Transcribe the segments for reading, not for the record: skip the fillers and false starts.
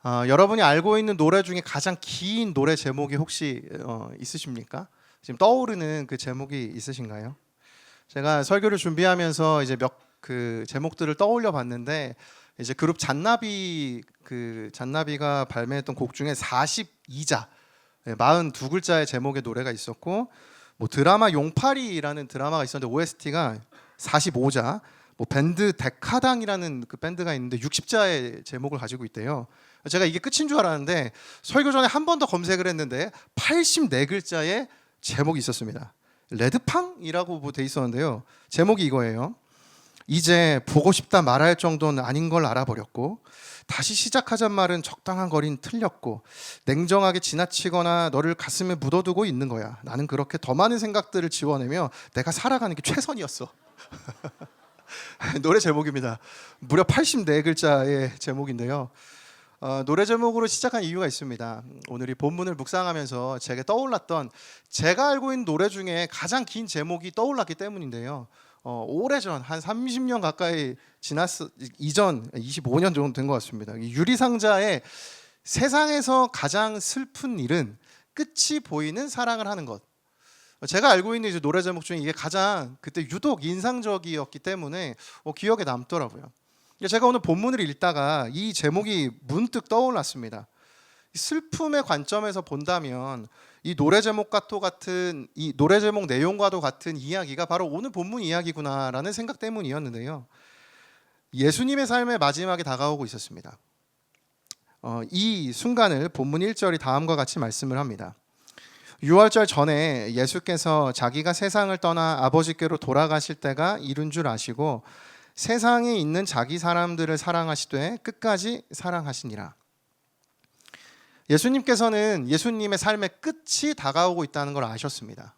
여러분이 알고 있는 노래 중에 가장 긴 노래 제목이 혹시 있으십니까? 지금 떠오르는 그 제목이 있으신가요? 제가 설교를 준비하면서 이제 몇 그 제목들을 떠올려 봤는데 이제 그룹 잔나비가 발매했던 곡 중에 42자 42글자의 제목의 노래가 있었고, 뭐 드라마 용팔이라는 드라마가 있었는데 OST가 45자, 뭐 밴드 데카당이라는 그 밴드가 있는데 60자의 제목을 가지고 있대요. 제가 이게 끝인 줄 알았는데 설교 전에 한 번 더 검색을 했는데 84글자의 제목이 있었습니다. 레드팡이라고 뭐 돼 있었는데요. 제목이 이거예요. 이제 보고 싶다 말할 정도는 아닌 걸 알아버렸고, 다시 시작하잔 말은 적당한 거린 틀렸고, 냉정하게 지나치거나 너를 가슴에 묻어두고 있는 거야. 나는 그렇게 더 많은 생각들을 지워내며 내가 살아가는 게 최선이었어. 노래 제목입니다. 무려 84글자의 제목인데요. 노래 제목으로 시작한 이유가 있습니다. 오늘 이 본문을 묵상하면서 제게 떠올랐던, 제가 알고 있는 노래 중에 가장 긴 제목이 떠올랐기 때문인데요. 오래전 한 30년 가까이 이전 25년 정도 된 것 같습니다. 유리상자의 세상에서 가장 슬픈 일은 끝이 보이는 사랑을 하는 것. 제가 알고 있는 이제 노래 제목 중에 이게 가장 그때 유독 인상적이었기 때문에 기억에 남더라고요. 제가 오늘 본문을 읽다가 이 제목이 문득 떠올랐습니다. 슬픔의 관점에서 본다면 이 노래 제목과도 같은, 이 노래 제목 내용과도 같은 이야기가 바로 오늘 본문 이야기구나라는 생각 때문이었는데요. 예수님의 삶의 마지막에 다가오고 있었습니다. 이 순간을 본문 1절이 다음과 같이 말씀을 합니다. 6월절 전에 예수께서 자기가 세상을 떠나 아버지께로 돌아가실 때가 이른 줄 아시고 세상에 있는 자기 사람들을 사랑하시되 끝까지 사랑하시니라. 예수님께서는 예수님의 삶의 끝이 다가오고 있다는 걸 아셨습니다.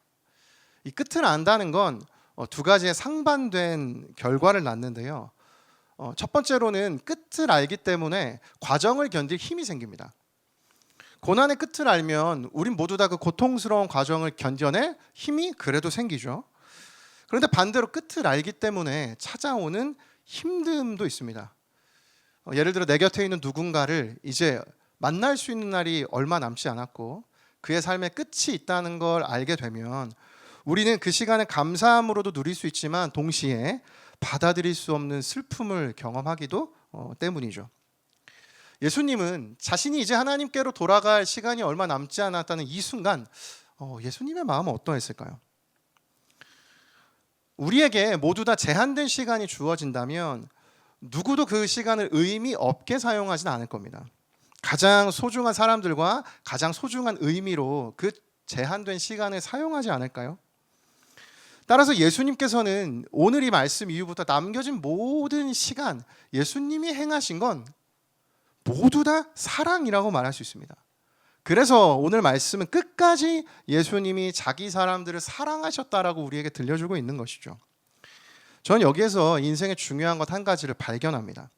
이 끝을 안다는 건 두 가지의 상반된 결과를 낳는데요. 첫 번째로는 끝을 알기 때문에 과정을 견딜 힘이 생깁니다. 고난의 끝을 알면 우린 모두 다 그 고통스러운 과정을 견뎌낼 힘이 그래도 생기죠. 그런데 반대로 끝을 알기 때문에 찾아오는 힘듦도 있습니다. 예를 들어 내 곁에 있는 누군가를 이제 만날 수 있는 날이 얼마 남지 않았고 그의 삶의 끝이 있다는 걸 알게 되면 우리는 그 시간을 감사함으로도 누릴 수 있지만 동시에 받아들일 수 없는 슬픔을 경험하기도 때문이죠. 예수님은 자신이 이제 하나님께로 돌아갈 시간이 얼마 남지 않았다는 이 순간 예수님의 마음은 어떠했을까요? 우리에게 모두 다 제한된 시간이 주어진다면 누구도 그 시간을 의미 없게 사용하지는 않을 겁니다. 가장 소중한 사람들과 가장 소중한 의미로 그 제한된 시간을 사용하지 않을까요? 따라서 예수님께서는 오늘 이 말씀 이후부터 남겨진 모든 시간, 예수님이 행하신 건 모두 다 사랑이라고 말할 수 있습니다. 그래서 오늘 말씀은 끝까지 예수님이 자기 사람들을 사랑하셨다라고 우리에게 들려주고 있는 것이죠. 저는 여기에서 인생의 중요한 것 한 가지를 발견합니다.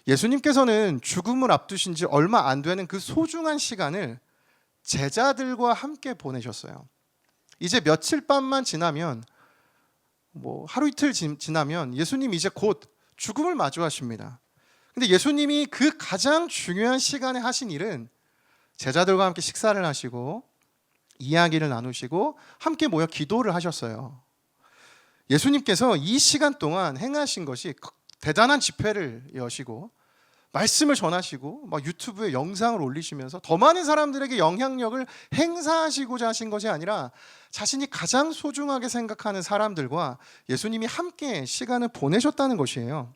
예수님께서는 죽음을 앞두신 지 얼마 안 되는 그 소중한 시간을 제자들과 함께 보내셨어요. 이제 며칠 밤만 지나면, 하루 이틀 지나면 예수님 이제 곧 죽음을 마주하십니다. 근데 예수님이 그 가장 중요한 시간에 하신 일은 제자들과 함께 식사를 하시고 이야기를 나누시고 함께 모여 기도를 하셨어요. 예수님께서 이 시간 동안 행하신 것이 대단한 집회를 여시고 말씀을 전하시고 유튜브에 영상을 올리시면서 더 많은 사람들에게 영향력을 행사하시고자 하신 것이 아니라 자신이 가장 소중하게 생각하는 사람들과 예수님이 함께 시간을 보내셨다는 것이에요.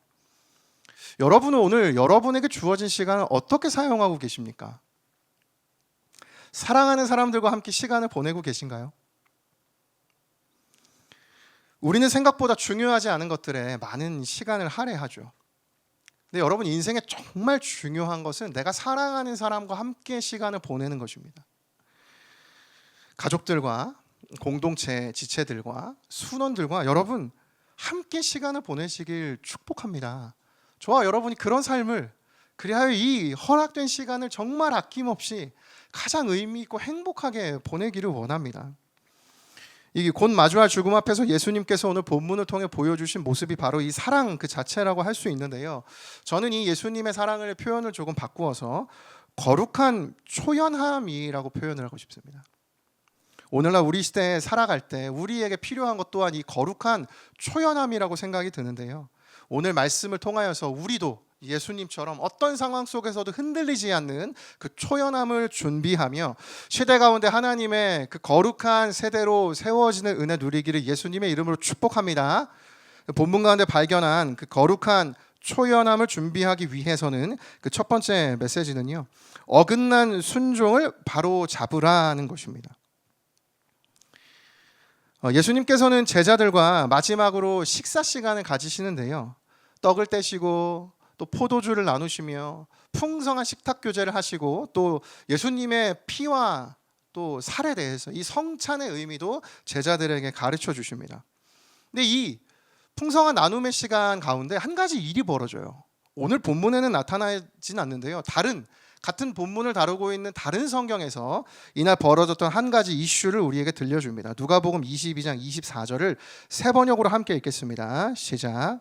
여러분은 오늘 여러분에게 주어진 시간을 어떻게 사용하고 계십니까? 사랑하는 사람들과 함께 시간을 보내고 계신가요? 우리는 생각보다 중요하지 않은 것들에 많은 시간을 할애하죠. 근데 여러분, 인생에 정말 중요한 것은 내가 사랑하는 사람과 함께 시간을 보내는 것입니다. 가족들과 공동체 지체들과 순원들과 여러분 함께 시간을 보내시길 축복합니다. 저와 여러분이 그런 삶을, 그리하여 이 허락된 시간을 정말 아낌없이 가장 의미 있고 행복하게 보내기를 원합니다. 이 곧 마주할 죽음 앞에서 예수님께서 오늘 본문을 통해 보여주신 모습이 바로 이 사랑 그 자체라고 할 수 있는데요. 저는 이 예수님의 사랑을 표현을 조금 바꾸어서 거룩한 초연함이라고 표현을 하고 싶습니다. 오늘날 우리 시대에 살아갈 때 우리에게 필요한 것 또한 이 거룩한 초연함이라고 생각이 드는데요. 오늘 말씀을 통하여서 우리도 예수님처럼 어떤 상황 속에서도 흔들리지 않는 그 초연함을 준비하며 시대 가운데 하나님의 그 거룩한 세대로 세워지는 은혜 누리기를 예수님의 이름으로 축복합니다. 본문 가운데 발견한 그 거룩한 초연함을 준비하기 위해서는 그 첫 번째 메시지는요, 어긋난 순종을 바로 잡으라는 것입니다. 예수님께서는 제자들과 마지막으로 식사 시간을 가지시는데요, 떡을 떼시고 또 포도주를 나누시며 풍성한 식탁 교제를 하시고 또 예수님의 피와 또 살에 대해서 이 성찬의 의미도 제자들에게 가르쳐 주십니다. 근데 이 풍성한 나눔의 시간 가운데 한 가지 일이 벌어져요. 오늘 본문에는 나타나진 않는데요, 같은 본문을 다루고 있는 다른 성경에서 이날 벌어졌던 한 가지 이슈를 우리에게 들려줍니다. 누가복음 22장 24절을 세 번역으로 함께 읽겠습니다. 시작.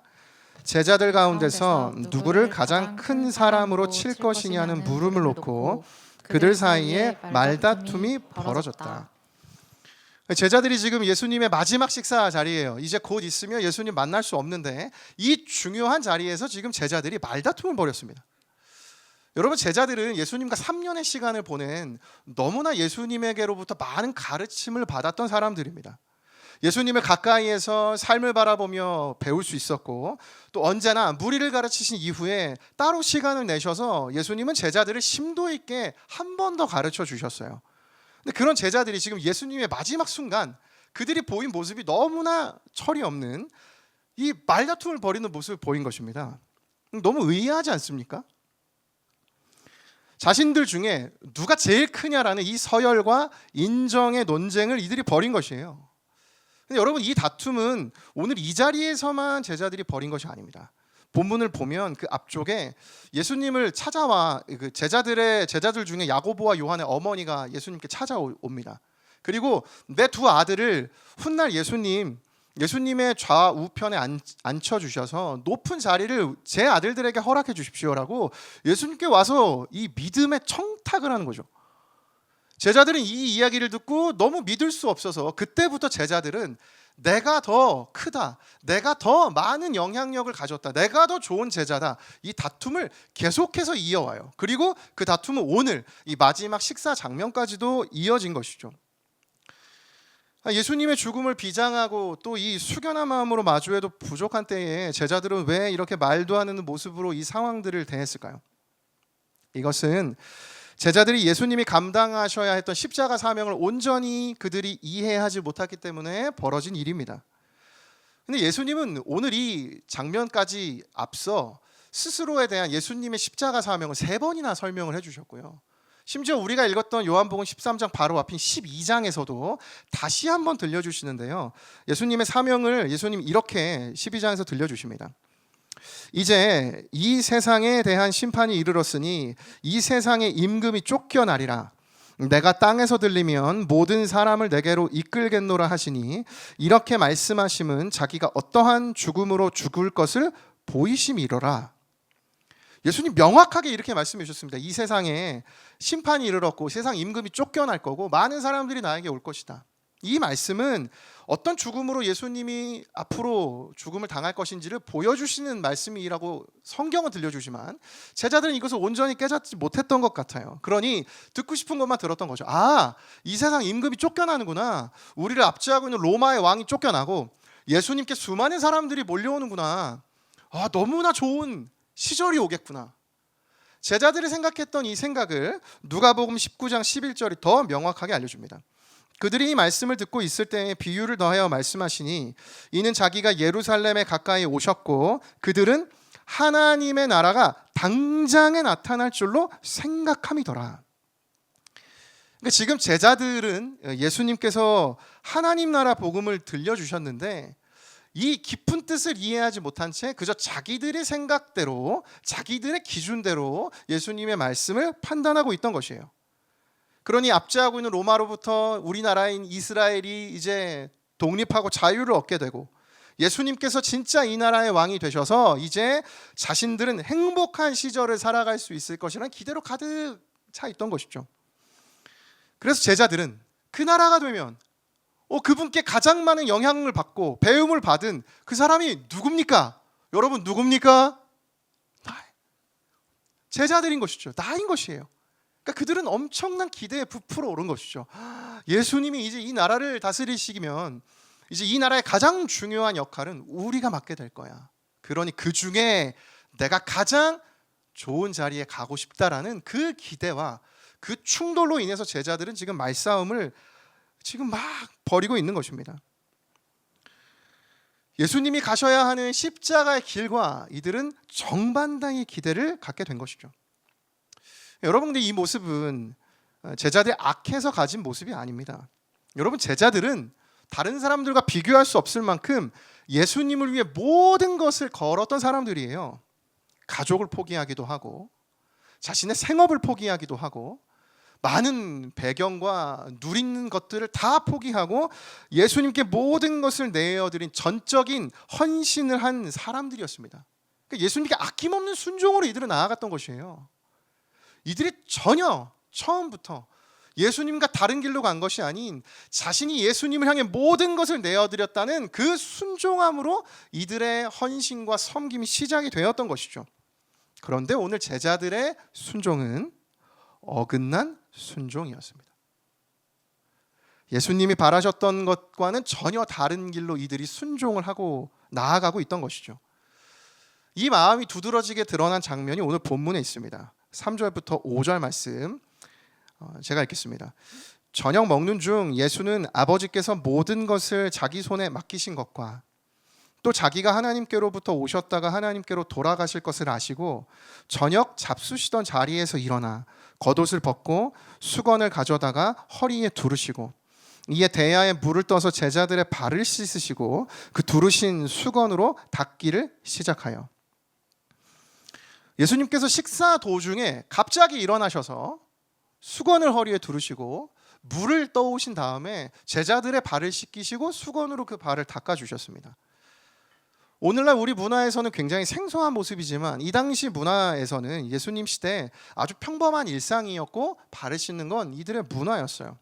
제자들 가운데서 누구를 가장 큰 사람으로 칠 것이냐는 물음을 놓고 그들 사이에 말다툼이 벌어졌다. 제자들이 지금 예수님의 마지막 식사 자리예요. 이제 곧 있으면 예수님 만날 수 없는데 이 중요한 자리에서 지금 제자들이 말다툼을 벌였습니다. 여러분, 제자들은 예수님과 3년의 시간을 보낸 너무나 예수님에게로부터 많은 가르침을 받았던 사람들입니다. 예수님을 가까이에서 삶을 바라보며 배울 수 있었고 또 언제나 무리를 가르치신 이후에 따로 시간을 내셔서 예수님은 제자들을 심도 있게 한 번 더 가르쳐 주셨어요. 근데 그런 제자들이 지금 예수님의 마지막 순간 그들이 보인 모습이 너무나 철이 없는 이 말다툼을 벌이는 모습을 보인 것입니다. 너무 의아하지 않습니까? 자신들 중에 누가 제일 크냐라는 이 서열과 인정의 논쟁을 이들이 벌인 것이에요. 근데 여러분, 이 다툼은 오늘 이 자리에서만 제자들이 벌인 것이 아닙니다. 본문을 보면 그 앞쪽에 예수님을 찾아와 그 제자들 중에 야고보와 요한의 어머니가 예수님께 찾아옵니다. 그리고 내 두 아들을 훗날 예수님의 좌우편에 앉혀주셔서 높은 자리를 제 아들들에게 허락해 주십시오라고 예수님께 와서 이 믿음의 청탁을 하는 거죠. 제자들은 이 이야기를 듣고 너무 믿을 수 없어서 그때부터 제자들은 내가 더 크다, 내가 더 많은 영향력을 가졌다, 내가 더 좋은 제자다, 이 다툼을 계속해서 이어와요. 그리고 그 다툼은 오늘 이 마지막 식사 장면까지도 이어진 것이죠. 예수님의 죽음을 비장하고 또 이 숙연한 마음으로 마주해도 부족한 때에 제자들은 왜 이렇게 말도 안 되는 모습으로 이 상황들을 대했을까요? 이것은 제자들이 예수님이 감당하셔야 했던 십자가 사명을 온전히 그들이 이해하지 못했기 때문에 벌어진 일입니다. 근데 예수님은 오늘 이 장면까지 앞서 스스로에 대한 예수님의 십자가 사명을 3번이나 설명을 해주셨고요. 심지어 우리가 읽었던 요한복음 13장 바로 앞인 12장에서도 다시 한번 들려주시는데요, 예수님의 사명을 예수님 이렇게 12장에서 들려주십니다. 이제 이 세상에 대한 심판이 이르렀으니 이 세상의 임금이 쫓겨나리라. 내가 땅에서 들리면 모든 사람을 내게로 이끌겠노라 하시니 이렇게 말씀하심은 자기가 어떠한 죽음으로 죽을 것을 보이심이로라. 예수님 명확하게 이렇게 말씀해 주셨습니다. 이 세상에 심판이 이르렀고 세상 임금이 쫓겨날 거고 많은 사람들이 나에게 올 것이다. 이 말씀은 어떤 죽음으로 예수님이 앞으로 죽음을 당할 것인지를 보여주시는 말씀이라고 성경은 들려주지만 제자들은 이것을 온전히 깨닫지 못했던 것 같아요. 그러니 듣고 싶은 것만 들었던 거죠. 이 세상 임금이 쫓겨나는구나, 우리를 압제하고 있는 로마의 왕이 쫓겨나고 예수님께 수많은 사람들이 몰려오는구나, 너무나 좋은 시절이 오겠구나. 제자들이 생각했던 이 생각을 누가복음 19장 11절이 더 명확하게 알려줍니다. 그들이 이 말씀을 듣고 있을 때에 비유를 더하여 말씀하시니 이는 자기가 예루살렘에 가까이 오셨고 그들은 하나님의 나라가 당장에 나타날 줄로 생각함이더라. 그러니까 지금 제자들은 예수님께서 하나님 나라 복음을 들려주셨는데 이 깊은 뜻을 이해하지 못한 채 그저 자기들의 생각대로 자기들의 기준대로 예수님의 말씀을 판단하고 있던 것이에요. 그러니 압제하고 있는 로마로부터 우리나라인 이스라엘이 이제 독립하고 자유를 얻게 되고 예수님께서 진짜 이 나라의 왕이 되셔서 이제 자신들은 행복한 시절을 살아갈 수 있을 것이라는 기대로 가득 차 있던 것이죠. 그래서 제자들은 그 나라가 되면 그분께 가장 많은 영향을 받고 배움을 받은 그 사람이 누굽니까? 여러분 누굽니까? 제자들인 것이죠. 나인 것이에요. 그러니까 그들은 엄청난 기대에 부풀어 오른 것이죠. 예수님이 이제 이 나라를 다스리시면 이제 이 나라의 가장 중요한 역할은 우리가 맡게 될 거야. 그러니 그 중에 내가 가장 좋은 자리에 가고 싶다라는 그 기대와 그 충돌로 인해서 제자들은 지금 말싸움을 지금 막 벌이고 있는 것입니다. 예수님이 가셔야 하는 십자가의 길과 이들은 정반대의 기대를 갖게 된 것이죠. 여러분들 이 모습은 제자들이 악해서 가진 모습이 아닙니다. 여러분 제자들은 다른 사람들과 비교할 수 없을 만큼 예수님을 위해 모든 것을 걸었던 사람들이에요. 가족을 포기하기도 하고 자신의 생업을 포기하기도 하고 많은 배경과 누리는 것들을 다 포기하고 예수님께 모든 것을 내어드린 전적인 헌신을 한 사람들이었습니다. 그러니까 예수님께 아낌없는 순종으로 이들은 나아갔던 것이에요. 이들이 전혀 처음부터 예수님과 다른 길로 간 것이 아닌 자신이 예수님을 향해 모든 것을 내어드렸다는 그 순종함으로 이들의 헌신과 섬김이 시작이 되었던 것이죠. 그런데 오늘 제자들의 순종은 어긋난 순종이었습니다. 예수님이 바라셨던 것과는 전혀 다른 길로 이들이 순종을 하고 나아가고 있던 것이죠. 이 마음이 두드러지게 드러난 장면이 오늘 본문에 있습니다. 3절부터 5절 말씀 제가 읽겠습니다. 저녁 먹는 중 예수는 아버지께서 모든 것을 자기 손에 맡기신 것과 또 자기가 하나님께로부터 오셨다가 하나님께로 돌아가실 것을 아시고 저녁 잡수시던 자리에서 일어나 겉옷을 벗고 수건을 가져다가 허리에 두르시고 이에 대야에 물을 떠서 제자들의 발을 씻으시고 그 두르신 수건으로 닦기를 시작하여 예수님께서 식사 도중에 갑자기 일어나셔서 수건을 허리에 두르시고 물을 떠오신 다음에 제자들의 발을 씻기시고 수건으로 그 발을 닦아주셨습니다. 오늘날 우리 문화에서는 굉장히 생소한 모습이지만 이 당시 문화에서는 예수님 시대에 아주 평범한 일상이었고 발을 씻는 건 이들의 문화였어요.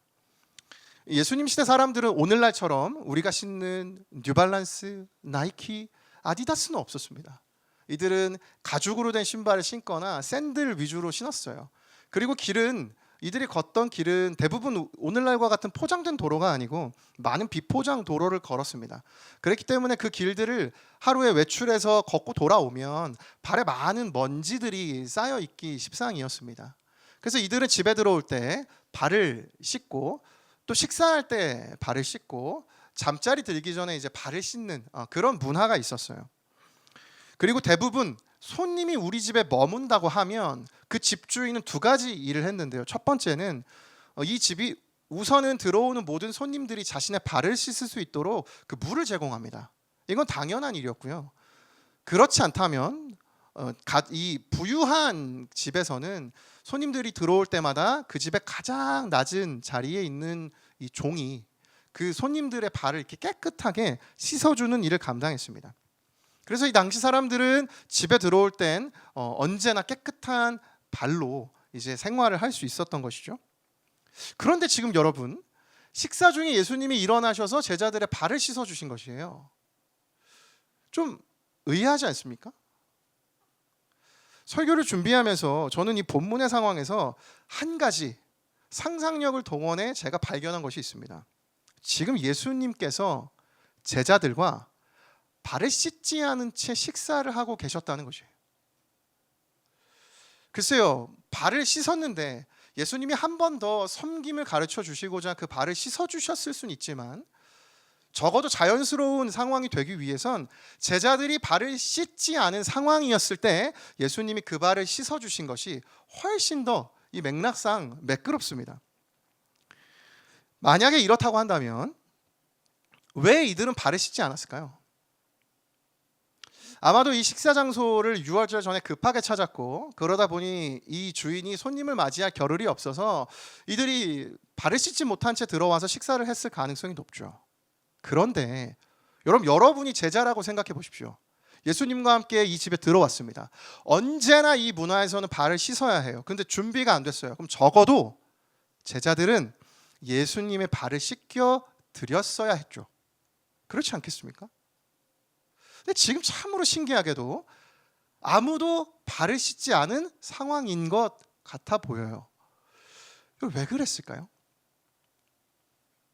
예수님 시대 사람들은 오늘날처럼 우리가 신는 뉴발란스, 나이키, 아디다스는 없었습니다. 이들은 가죽으로 된 신발을 신거나 샌들 위주로 신었어요. 그리고 이들이 걷던 길은 대부분 오늘날과 같은 포장된 도로가 아니고 많은 비포장 도로를 걸었습니다. 그렇기 때문에 그 길들을 하루에 외출해서 걷고 돌아오면 발에 많은 먼지들이 쌓여 있기 십상이었습니다. 그래서 이들은 집에 들어올 때 발을 씻고 또 식사할 때 발을 씻고 잠자리 들기 전에 이제 발을 씻는 그런 문화가 있었어요. 그리고 대부분 손님이 우리 집에 머문다고 하면 그 집주인은 두 가지 일을 했는데요. 첫 번째는 이 집이 우선은 들어오는 모든 손님들이 자신의 발을 씻을 수 있도록 그 물을 제공합니다. 이건 당연한 일이었고요. 그렇지 않다면 이 부유한 집에서는 손님들이 들어올 때마다 그 집의 가장 낮은 자리에 있는 이 종이 그 손님들의 발을 이렇게 깨끗하게 씻어주는 일을 감당했습니다. 그래서 이 당시 사람들은 집에 들어올 땐 언제나 깨끗한 발로 이제 생활을 할 수 있었던 것이죠. 그런데 지금 여러분, 식사 중에 예수님이 일어나셔서 제자들의 발을 씻어 주신 것이에요. 좀 의아하지 않습니까? 설교를 준비하면서 저는 이 본문의 상황에서 한 가지 상상력을 동원해 제가 발견한 것이 있습니다. 지금 예수님께서 제자들과 발을 씻지 않은 채 식사를 하고 계셨다는 것이에요. 글쎄요, 발을 씻었는데 예수님이 한 번 더 섬김을 가르쳐 주시고자 그 발을 씻어 주셨을 수는 있지만 적어도 자연스러운 상황이 되기 위해선 제자들이 발을 씻지 않은 상황이었을 때 예수님이 그 발을 씻어 주신 것이 훨씬 더 이 맥락상 매끄럽습니다. 만약에 이렇다고 한다면 왜 이들은 발을 씻지 않았을까요? 아마도 이 식사 장소를 6월절 전에 급하게 찾았고 그러다 보니 이 주인이 손님을 맞이할 겨를이 없어서 이들이 발을 씻지 못한 채 들어와서 식사를 했을 가능성이 높죠. 그런데 여러분이 제자라고 생각해 보십시오. 예수님과 함께 이 집에 들어왔습니다. 언제나 이 문화에서는 발을 씻어야 해요. 근데 준비가 안 됐어요. 그럼 적어도 제자들은 예수님의 발을 씻겨 드렸어야 했죠. 그렇지 않겠습니까? 근데 지금 참으로 신기하게도 아무도 발을 씻지 않은 상황인 것 같아 보여요. 왜 그랬을까요?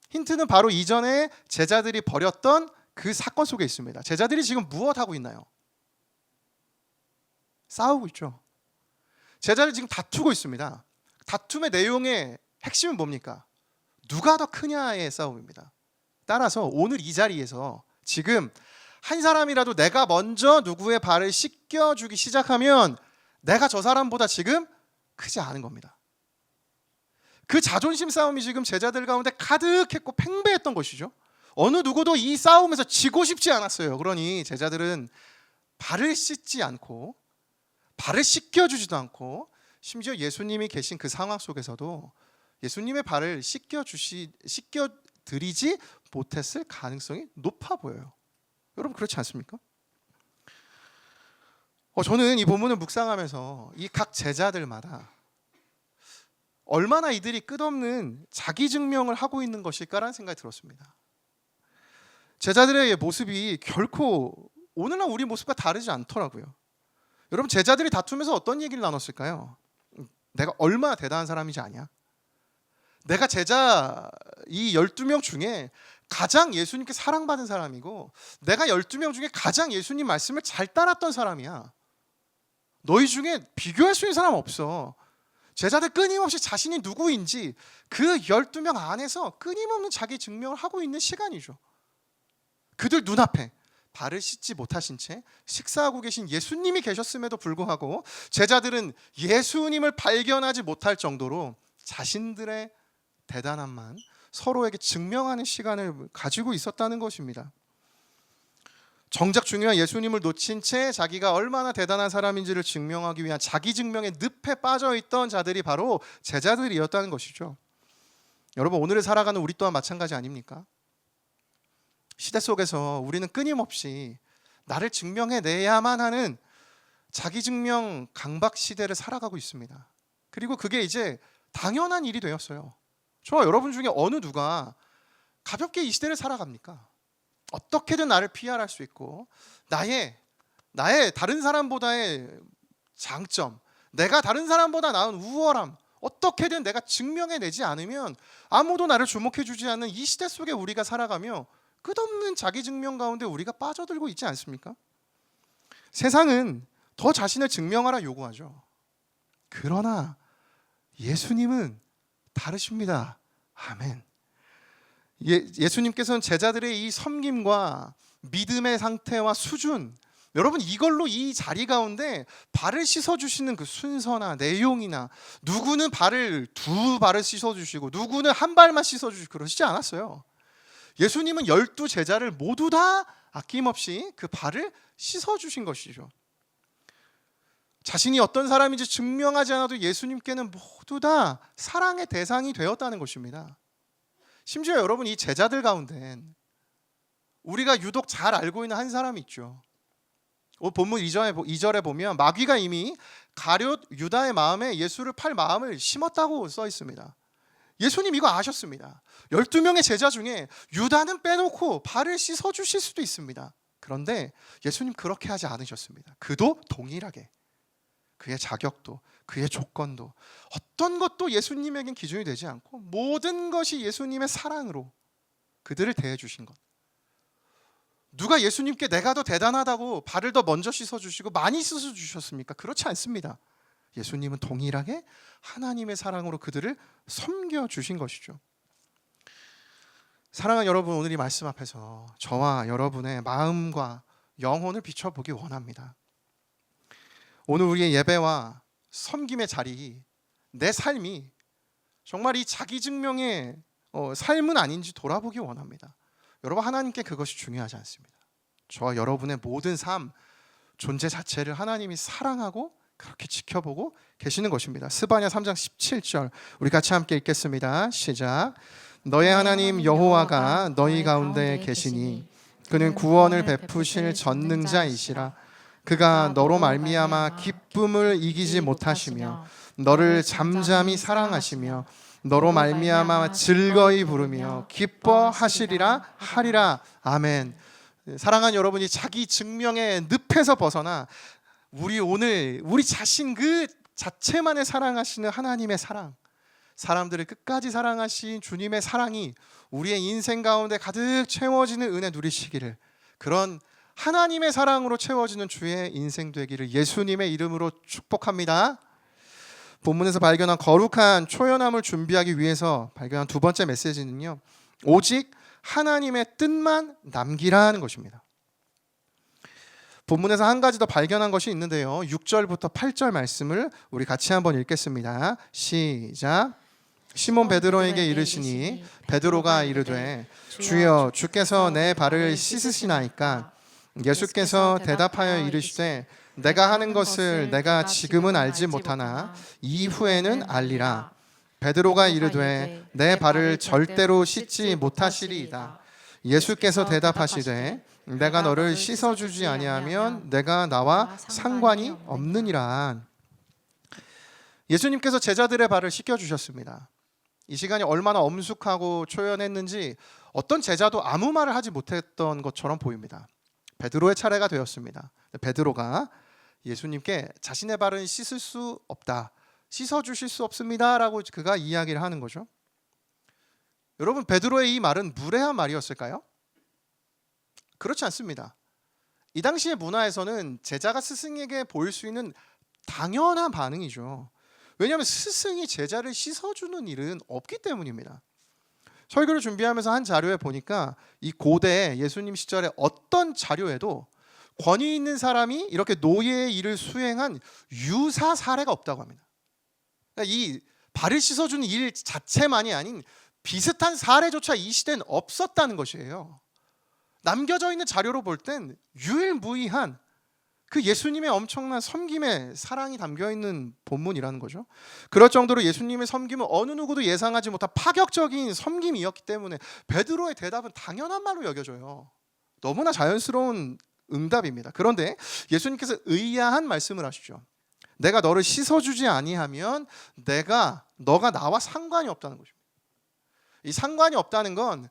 힌트는 바로 이전에 제자들이 벌였던 그 사건 속에 있습니다. 제자들이 지금 무엇 하고 있나요? 싸우고 있죠. 제자들 지금 다투고 있습니다. 다툼의 내용의 핵심은 뭡니까? 누가 더 크냐의 싸움입니다. 따라서 오늘 이 자리에서 지금 한 사람이라도 내가 먼저 누구의 발을 씻겨주기 시작하면 내가 저 사람보다 지금 크지 않은 겁니다. 그 자존심 싸움이 지금 제자들 가운데 가득했고 팽배했던 것이죠. 어느 누구도 이 싸움에서 지고 싶지 않았어요. 그러니 제자들은 발을 씻지 않고 발을 씻겨주지도 않고 심지어 예수님이 계신 그 상황 속에서도 예수님의 발을 씻겨드리지 못했을 가능성이 높아 보여요. 여러분 그렇지 않습니까? 저는 이 본문을 묵상하면서 이 각 제자들마다 얼마나 이들이 끝없는 자기 증명을 하고 있는 것일까라는 생각이 들었습니다. 제자들의 모습이 결코 오늘날 우리 모습과 다르지 않더라고요. 여러분 제자들이 다투면서 어떤 얘기를 나눴을까요? 내가 얼마나 대단한 사람인지 아냐? 내가 제자 이 12명 중에 가장 예수님께 사랑받은 사람이고 내가 12명 중에 가장 예수님 말씀을 잘 따랐던 사람이야. 너희 중에 비교할 수 있는 사람 없어. 제자들 끊임없이 자신이 누구인지 그 12명 안에서 끊임없는 자기 증명을 하고 있는 시간이죠. 그들 눈앞에 발을 씻지 못하신 채 식사하고 계신 예수님이 계셨음에도 불구하고 제자들은 예수님을 발견하지 못할 정도로 자신들의 대단함만 서로에게 증명하는 시간을 가지고 있었다는 것입니다. 정작 중요한 예수님을 놓친 채 자기가 얼마나 대단한 사람인지를 증명하기 위한 자기 증명의 늪에 빠져있던 자들이 바로 제자들이었다는 것이죠. 여러분 오늘을 살아가는 우리 또한 마찬가지 아닙니까? 시대 속에서 우리는 끊임없이 나를 증명해내야만 하는 자기 증명 강박 시대를 살아가고 있습니다. 그리고 그게 이제 당연한 일이 되었어요. 저와 여러분 중에 어느 누가 가볍게 이 시대를 살아갑니까? 어떻게든 나를 PR할 수 있고 나의 다른 사람보다의 장점, 내가 다른 사람보다 나은 우월함 어떻게든 내가 증명해내지 않으면 아무도 나를 주목해주지 않는 이 시대 속에 우리가 살아가며 끝없는 자기 증명 가운데 우리가 빠져들고 있지 않습니까? 세상은 더 자신을 증명하라 요구하죠. 그러나 예수님은 다르십니다. 아멘. 예수님께서는 제자들의 이 섬김과 믿음의 상태와 수준, 여러분 이걸로 이 자리 가운데 발을 씻어주시는 그 순서나 내용이나 누구는 두 발을 씻어주시고 누구는 한 발만 씻어주시고 그러시지 않았어요. 예수님은 12제자를 모두 다 아낌없이 그 발을 씻어주신 것이죠. 자신이 어떤 사람인지 증명하지 않아도 예수님께는 모두 다 사랑의 대상이 되었다는 것입니다. 심지어 여러분 이 제자들 가운데는 우리가 유독 잘 알고 있는 한 사람이 있죠. 본문 2절에 보면 마귀가 이미 가룟 유다의 마음에 예수를 팔 마음을 심었다고 써 있습니다. 예수님 이거 아셨습니다. 12명의 제자 중에 유다는 빼놓고 발을 씻어주실 수도 있습니다. 그런데 예수님 그렇게 하지 않으셨습니다. 그도 동일하게 그의 자격도 그의 조건도 어떤 것도 예수님에겐 기준이 되지 않고 모든 것이 예수님의 사랑으로 그들을 대해주신 것. 누가 예수님께 내가 더 대단하다고 발을 더 먼저 씻어주시고 많이 씻어주셨습니까? 그렇지 않습니다. 예수님은 동일하게 하나님의 사랑으로 그들을 섬겨주신 것이죠. 사랑하는 여러분, 오늘 이 말씀 앞에서 저와 여러분의 마음과 영혼을 비춰보기 원합니다. 오늘 우리의 예배와 섬김의 자리, 내 삶이 정말 이 자기 증명의 삶은 아닌지 돌아보기 원합니다. 여러분, 하나님께 그것이 중요하지 않습니다. 저와 여러분의 모든 삶, 존재 자체를 하나님이 사랑하고 그렇게 지켜보고 계시는 것입니다. 스바냐 3장 17절 우리 같이 함께 읽겠습니다. 시작. 너의 하나님 여호와가 너희 가운데 계시니 그는 구원을 베푸실 전능자이시라. 그가 너로 말미암아 기쁨을 이기지 못하시며 너를 잠잠히 사랑하시며 너로 말미암아 즐거이 부르며 기뻐하시리라 하리라. 아멘. 사랑하는 여러분이 자기 증명의 늪에서 벗어나 우리 자신 그 자체만을 사랑하시는 하나님의 사랑, 사람들을 끝까지 사랑하신 주님의 사랑이 우리의 인생 가운데 가득 채워지는 은혜 누리시기를, 그런 하나님의 사랑으로 채워지는 주의 인생 되기를 예수님의 이름으로 축복합니다. 본문에서 발견한 거룩한 초연함을 준비하기 위해서 발견한 두 번째 메시지는요, 오직 하나님의 뜻만 남기라는 것입니다. 본문에서 한 가지 더 발견한 것이 있는데요, 6절부터 8절 말씀을 우리 같이 한번 읽겠습니다. 시작. 시몬 베드로에게 이르시니 베드로가 이르되 주여 주께서 내 발을 씻으시나이까. 예수께서 대답하여 이르시되 내가 하는 것을 내가 지금은 알지 못하나 이후에는 알리라. 베드로가 이르되 내 발을 절대로 씻지 못하시리이다. 예수께서 대답하시되 내가 너를 씻어주지 아니하면 내가 나와 상관이 없느니라. 예수님께서 제자들의 발을 씻겨주셨습니다. 이 시간이 얼마나 엄숙하고 초연했는지 어떤 제자도 아무 말을 하지 못했던 것처럼 보입니다. 베드로의 차례가 되었습니다. 베드로가 예수님께 자신의 발은 씻을 수 없다, 씻어주실 수 없습니다 라고 그가 이야기를 하는 거죠. 여러분, 베드로의 이 말은 무례한 말이었을까요? 그렇지 않습니다. 이 당시의 문화에서는 제자가 스승에게 보일 수 있는 당연한 반응이죠. 왜냐하면 스승이 제자를 씻어주는 일은 없기 때문입니다. 설교를 준비하면서 한 자료에 보니까 이 고대 예수님 시절에 어떤 자료에도 권위 있는 사람이 이렇게 노예의 일을 수행한 유사 사례가 없다고 합니다. 그러니까 이 발을 씻어주는 일 자체만이 아닌 비슷한 사례조차 이 시대는 없었다는 것이에요. 남겨져 있는 자료로 볼 땐 유일무이한 그 예수님의 엄청난 섬김의 사랑이 담겨있는 본문이라는 거죠. 그럴 정도로 예수님의 섬김은 어느 누구도 예상하지 못한 파격적인 섬김이었기 때문에 베드로의 대답은 당연한 말로 여겨져요. 너무나 자연스러운 응답입니다. 그런데 예수님께서 의아한 말씀을 하시죠. 내가 너를 씻어주지 아니하면 너가 나와 상관이 없다는 것입니다. 이 상관이 없다는 건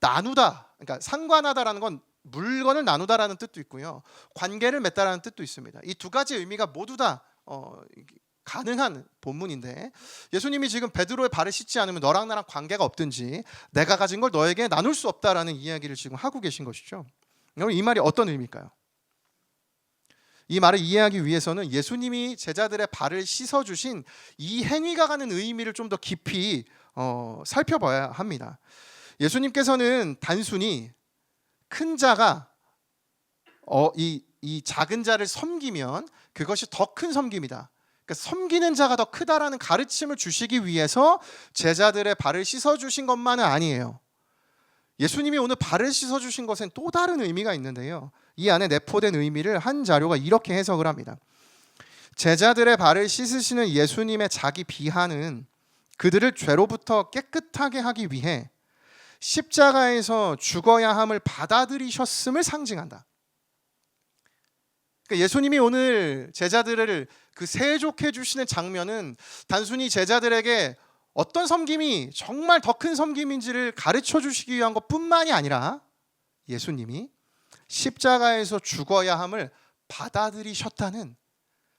나누다, 그러니까 상관하다라는 건 물건을 나누다라는 뜻도 있고요, 관계를 맺다라는 뜻도 있습니다. 이 두 가지 의미가 모두 다 가능한 본문인데, 예수님이 지금 베드로의 발을 씻지 않으면 너랑 나랑 관계가 없든지 내가 가진 걸 너에게 나눌 수 없다라는 이야기를 지금 하고 계신 것이죠. 여러분, 이 말이 어떤 의미일까요? 이 말을 이해하기 위해서는 예수님이 제자들의 발을 씻어주신 이 행위가 가는 의미를 좀 더 깊이 살펴봐야 합니다. 예수님께서는 단순히 큰 자가 이 작은 자를 섬기면 그것이 더 큰 섬김이다, 그러니까 섬기는 자가 더 크다라는 가르침을 주시기 위해서 제자들의 발을 씻어주신 것만은 아니에요. 예수님이 오늘 발을 씻어주신 것엔 또 다른 의미가 있는데요, 이 안에 내포된 의미를 한 자료가 이렇게 해석을 합니다. 제자들의 발을 씻으시는 예수님의 자기 비하는 그들을 죄로부터 깨끗하게 하기 위해 십자가에서 죽어야 함을 받아들이셨음을 상징한다. 그러니까 예수님이 오늘 제자들을 그 세족해 주시는 장면은 단순히 제자들에게 어떤 섬김이 정말 더 큰 섬김인지를 가르쳐 주시기 위한 것뿐만이 아니라 예수님이 십자가에서 죽어야 함을 받아들이셨다는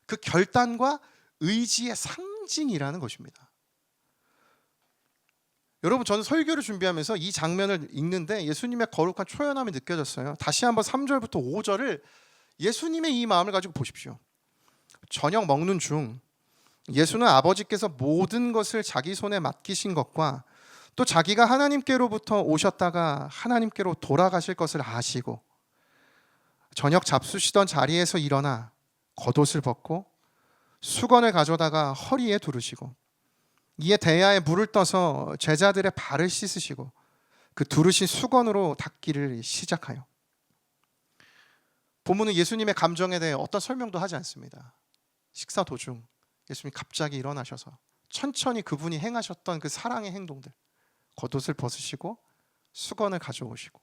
그 결단과 의지의 상징이라는 것입니다. 여러분, 저는 설교를 준비하면서 이 장면을 읽는데 예수님의 거룩한 초연함이 느껴졌어요. 다시 한번 3절부터 5절을 예수님의 이 마음을 가지고 보십시오. 저녁 먹는 중 예수는 아버지께서 모든 것을 자기 손에 맡기신 것과 또 자기가 하나님께로부터 오셨다가 하나님께로 돌아가실 것을 아시고 저녁 잡수시던 자리에서 일어나 겉옷을 벗고 수건을 가져다가 허리에 두르시고 이에 대야에 물을 떠서 제자들의 발을 씻으시고 그 두르신 수건으로 닦기를 시작하여. 본문은 예수님의 감정에 대해 어떤 설명도 하지 않습니다. 식사 도중 예수님이 갑자기 일어나셔서 천천히 그분이 행하셨던 그 사랑의 행동들, 겉옷을 벗으시고 수건을 가져오시고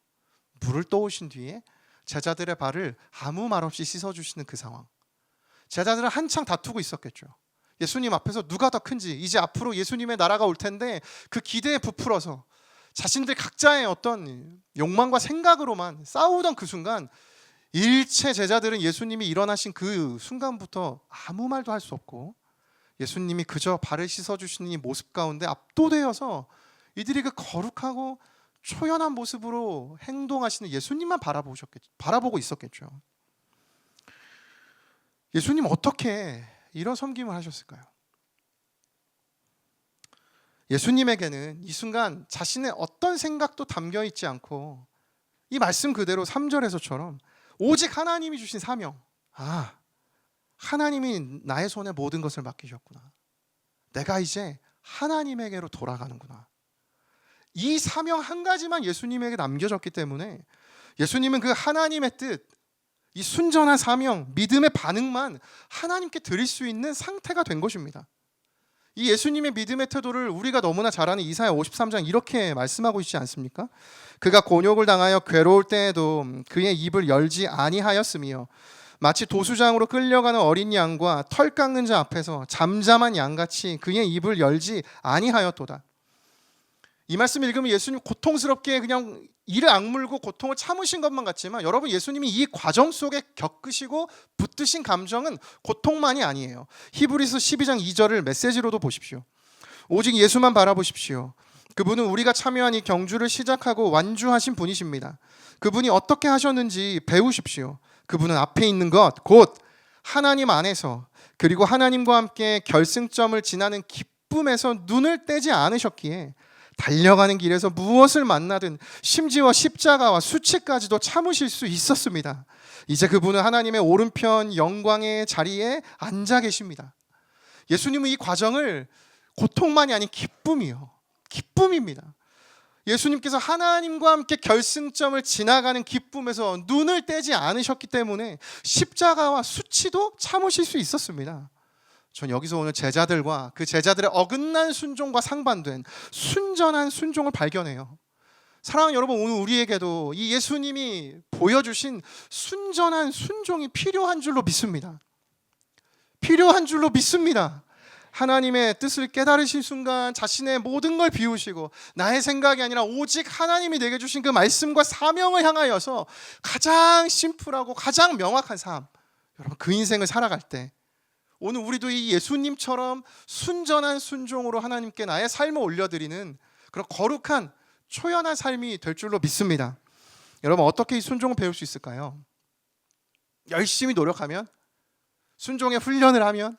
물을 떠오신 뒤에 제자들의 발을 아무 말 없이 씻어주시는 그 상황. 제자들은 한창 다투고 있었겠죠. 예수님 앞에서 누가 더 큰지, 이제 앞으로 예수님의 나라가 올 텐데 그 기대에 부풀어서 자신들 각자의 어떤 욕망과 생각으로만 싸우던 그 순간, 일체 제자들은 예수님이 일어나신 그 순간부터 아무 말도 할 수 없고 예수님이 그저 발을 씻어주시는 이 모습 가운데 압도되어서 이들이 그 거룩하고 초연한 모습으로 행동하시는 예수님만 바라보고 있었겠죠. 예수님 어떻게 이런 섬김을 하셨을까요? 예수님에게는 이 순간 자신의 어떤 생각도 담겨 있지 않고 이 말씀 그대로 3절에서처럼 오직 하나님이 주신 사명, 하나님이 나의 손에 모든 것을 맡기셨구나, 내가 이제 하나님에게로 돌아가는구나, 이 사명 한 가지만 예수님에게 남겨졌기 때문에 예수님은 그 하나님의 뜻, 이 순전한 사명, 믿음의 반응만 하나님께 드릴 수 있는 상태가 된 것입니다. 이 예수님의 믿음의 태도를 우리가 너무나 잘 아는 이사야 53장 이렇게 말씀하고 있지 않습니까? 그가 곤욕을 당하여 괴로울 때에도 그의 입을 열지 아니하였으며 마치 도수장으로 끌려가는 어린 양과 털 깎는 자 앞에서 잠잠한 양같이 그의 입을 열지 아니하였도다. 이 말씀 읽으면 예수님 고통스럽게 그냥 이를 악물고 고통을 참으신 것만 같지만, 여러분, 예수님이 이 과정 속에 겪으시고 붙드신 감정은 고통만이 아니에요. 히브리서 12장 2절을 메시지로도 보십시오. 오직 예수만 바라보십시오. 그분은 우리가 참여한 이 경주를 시작하고 완주하신 분이십니다. 그분이 어떻게 하셨는지 배우십시오. 그분은 앞에 있는 것, 곧 하나님 안에서, 그리고 하나님과 함께 결승점을 지나는 기쁨에서 눈을 떼지 않으셨기에 달려가는 길에서 무엇을 만나든 심지어 십자가와 수치까지도 참으실 수 있었습니다. 이제 그분은 하나님의 오른편 영광의 자리에 앉아 계십니다. 예수님은 이 과정을 고통만이 아닌 기쁨입니다. 예수님께서 하나님과 함께 결승점을 지나가는 기쁨에서 눈을 떼지 않으셨기 때문에 십자가와 수치도 참으실 수 있었습니다. 전 여기서 오늘 제자들과 그 제자들의 어긋난 순종과 상반된 순전한 순종을 발견해요. 사랑하는 여러분, 오늘 우리에게도 이 예수님이 보여주신 순전한 순종이 필요한 줄로 믿습니다. 하나님의 뜻을 깨달으신 순간 자신의 모든 걸 비우시고 나의 생각이 아니라 오직 하나님이 내게 주신 그 말씀과 사명을 향하여서 가장 심플하고 가장 명확한 삶, 여러분, 그 인생을 살아갈 때 오늘 우리도 이 예수님처럼 순전한 순종으로 하나님께 나의 삶을 올려드리는 그런 거룩한 초연한 삶이 될 줄로 믿습니다. 여러분, 어떻게 이 순종을 배울 수 있을까요? 열심히 노력하면, 순종의 훈련을 하면,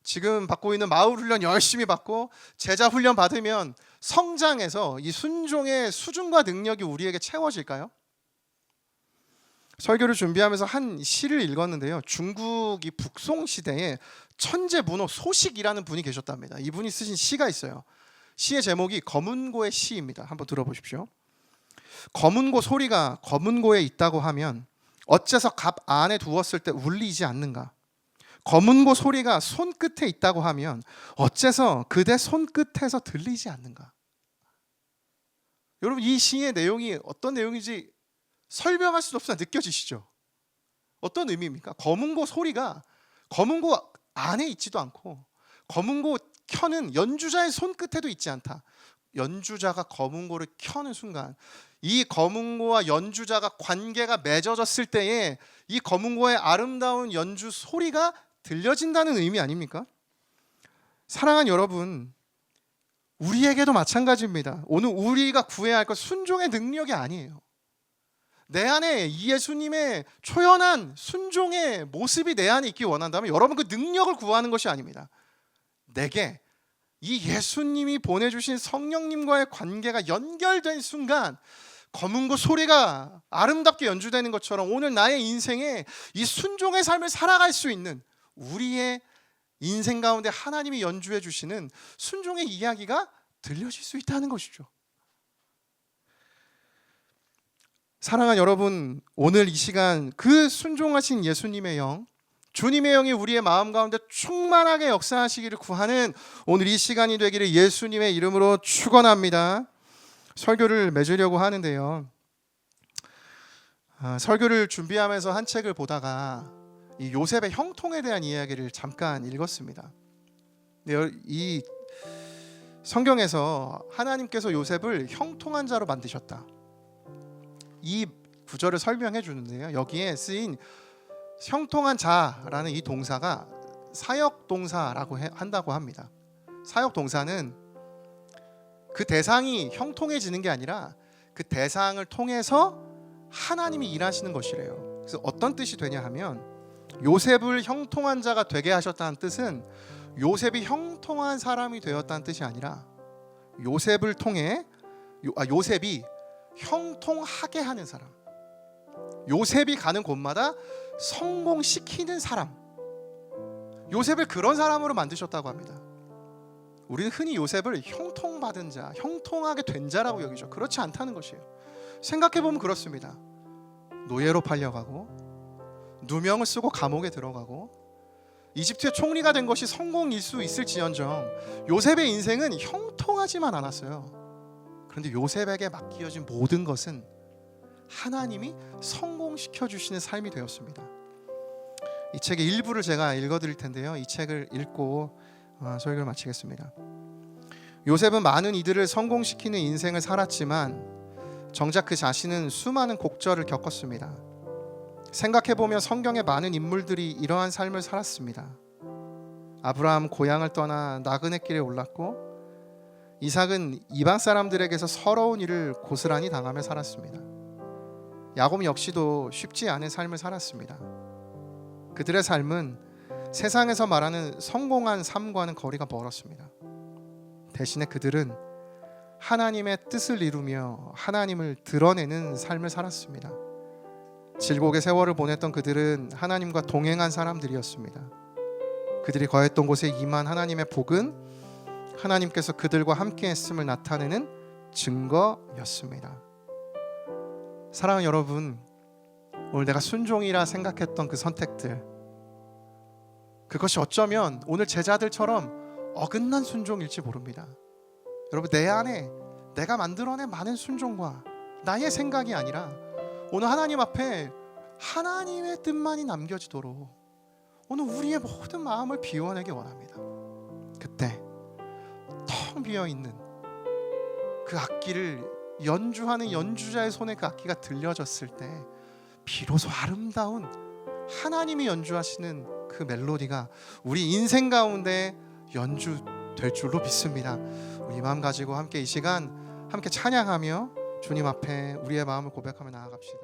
지금 받고 있는 마을 훈련 열심히 받고 제자 훈련 받으면 성장해서 이 순종의 수준과 능력이 우리에게 채워질까요? 설교를 준비하면서 한 시를 읽었는데요. 중국이 북송 시대에 천재 문호 소식이라는 분이 계셨답니다. 이분이 쓰신 시가 있어요. 시의 제목이 검은고의 시입니다. 한번 들어보십시오. 검은고 소리가 검은고에 있다고 하면 어째서 갑 안에 두었을 때 울리지 않는가? 검은고 소리가 손끝에 있다고 하면 어째서 그대 손끝에서 들리지 않는가? 여러분, 이 시의 내용이 어떤 내용인지 설명할 수 없으나 느껴지시죠? 어떤 의미입니까? 검은고 소리가 검은고 안에 있지도 않고 검은고 켜는 연주자의 손끝에도 있지 않다. 연주자가 검은고를 켜는 순간 이 검은고와 연주자가 관계가 맺어졌을 때에 이 검은고의 아름다운 연주 소리가 들려진다는 의미 아닙니까? 사랑하는 여러분, 우리에게도 마찬가지입니다. 오늘 우리가 구해야 할 것 순종의 능력이 아니에요. 내 안에 이 예수님의 초연한 순종의 모습이 내 안에 있기 원한다면 여러분, 그 능력을 구하는 것이 아닙니다. 내게 이 예수님이 보내주신 성령님과의 관계가 연결된 순간 검은고 소리가 아름답게 연주되는 것처럼 오늘 나의 인생에 이 순종의 삶을 살아갈 수 있는 우리의 인생 가운데 하나님이 연주해 주시는 순종의 이야기가 들려질 수 있다는 것이죠. 사랑하는 여러분, 오늘 이 시간 그 순종하신 예수님의 영, 주님의 영이 우리의 마음 가운데 충만하게 역사하시기를 구하는 오늘 이 시간이 되기를 예수님의 이름으로 축원합니다. 설교를 맺으려고 하는데요. 설교를 준비하면서 한 책을 보다가 이 요셉의 형통에 대한 이야기를 잠깐 읽었습니다. 이 성경에서 하나님께서 요셉을 형통한 자로 만드셨다. 이 구절을 설명해 주는데요. 여기에 쓰인 형통한 자라는 이 동사가 사역 동사라고 한다고 합니다. 사역 동사는 그 대상이 형통해지는 게 아니라 그 대상을 통해서 하나님이 일하시는 것이래요. 그래서 어떤 뜻이 되냐 하면 요셉을 형통한 자가 되게 하셨다는 뜻은 요셉이 형통한 사람이 되었다는 뜻이 아니라 요셉을 통해 요셉이 형통하게 하는 사람, 요셉이 가는 곳마다 성공시키는 사람, 요셉을 그런 사람으로 만드셨다고 합니다. 우리는 흔히 요셉을 형통받은 자, 형통하게 된 자라고 여기죠. 그렇지 않다는 것이에요. 생각해보면 그렇습니다. 노예로 팔려가고 누명을 쓰고 감옥에 들어가고 이집트의 총리가 된 것이 성공일 수 있을지언정 요셉의 인생은 형통하지만 않았어요. 그런데 요셉에게 맡겨진 모든 것은 하나님이 성공시켜 주시는 삶이 되었습니다. 이 책의 일부를 제가 읽어드릴 텐데요. 이 책을 읽고 설교를 마치겠습니다. 요셉은 많은 이들을 성공시키는 인생을 살았지만 정작 그 자신은 수많은 곡절을 겪었습니다. 생각해보면 성경의 많은 인물들이 이러한 삶을 살았습니다. 아브라함 고향을 떠나 나그네 길에 올랐고, 이삭은 이방 사람들에게서 서러운 일을 고스란히 당하며 살았습니다. 야곱 역시도 쉽지 않은 삶을 살았습니다. 그들의 삶은 세상에서 말하는 성공한 삶과는 거리가 멀었습니다. 대신에 그들은 하나님의 뜻을 이루며 하나님을 드러내는 삶을 살았습니다. 질곡의 세월을 보냈던 그들은 하나님과 동행한 사람들이었습니다. 그들이 거했던 곳에 임한 하나님의 복은 하나님께서 그들과 함께 했음을 나타내는 증거였습니다. 사랑하는 여러분, 오늘 내가 순종이라 생각했던 그 선택들, 그것이 어쩌면 오늘 제자들처럼 어긋난 순종일지 모릅니다. 여러분, 내 안에 내가 만들어낸 많은 순종과 나의 생각이 아니라 오늘 하나님 앞에 하나님의 뜻만이 남겨지도록 오늘 우리의 모든 마음을 비워내기 원합니다. 그때 텅 비어있는 그 악기를 연주하는 연주자의 손에 그 악기가 들려졌을 때 비로소 아름다운 하나님이 연주하시는 그 멜로디가 우리 인생 가운데 연주될 줄로 믿습니다. 우리 마음 가지고 함께 이 시간 함께 찬양하며 주님 앞에 우리의 마음을 고백하며 나아갑시다.